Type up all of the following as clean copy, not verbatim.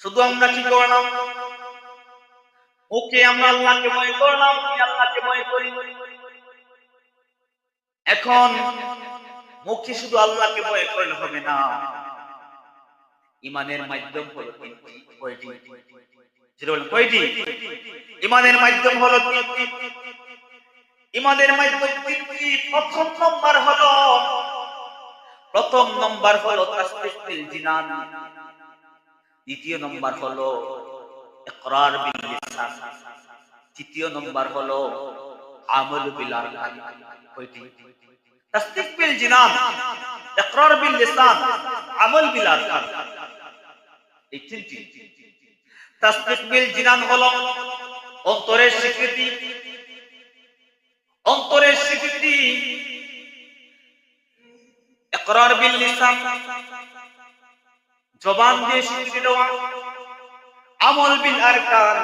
শুধু আমরা কি করলাম, ওকে আমরা আল্লাহকে ভয় করলাম, আল্লাহকে ভয় করি। এখন মুখে শুধু আল্লাহকে ভয় করলে হবে না, ইমানের মাধ্যম হলো তিনটি। কয়টি? কয়টি? ইমানের মাধ্যম হলো তিনটি। ইমানের মাধ্যম তিনটি। প্রথম নম্বর হলো তাসদিক বিল জিনান, দ্বিতীয় নম্বর হলো ইকরার বিল লিসান, তৃতীয় নম্বর হলো আমল বিল আরকান। কয়টি? তাসদিক বিল জিনান, ইকরার বিল লিসান, আমল বিল আরকান, এই তিনটি। তাসদিক বিল জিনান হলো অন্তরের স্বীকৃতি, অন্তরের স্বীকৃতি। ইকরার বিল লিসান, জবান দিয়ে স্বীকৃতি দেওয়া। আমল বিল আরকান,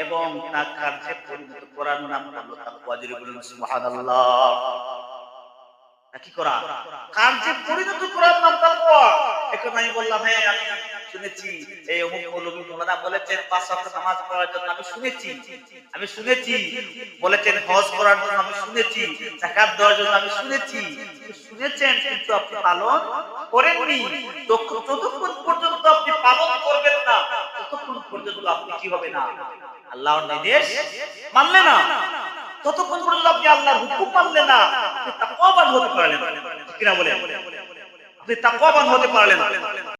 এবং তা কার্যে পরিণত করার নাম হলো তাকওয়া। জোরে বলুন সুবহানাল্লাহ। কি করা? কার্যে পরিণত করার নাম তাকওয়া। এখন আমি বললাম, হ্যাঁ আমি শুনেছি এই অমুক মৌলভী মোলানা বলেছেন 5 ওয়াক্ত নামাজ পড়ার জন্য, আমি শুনেছি বলেছেন হজ করার জন্য, আমি শুনেছি যাকাত দেওয়ার জন্য, আমি শুনেছেন, কিন্তু আপনি পালন করেননি। যতক্ষণ পর্যন্ত আপনি পালন করবেন না, ততক্ষণ পর্যন্ত আপনি কি হবে না? আল্লাহর নির্দেশ মানলে না। ততক্ষণ পর্যন্ত আপনি আল্লাহর হুকুম মানলে না, আপনি তাকওয়াবান হতে পারলেন না। কিনা বলেন? আপনি তাকওয়াবান হতে পারলেন না।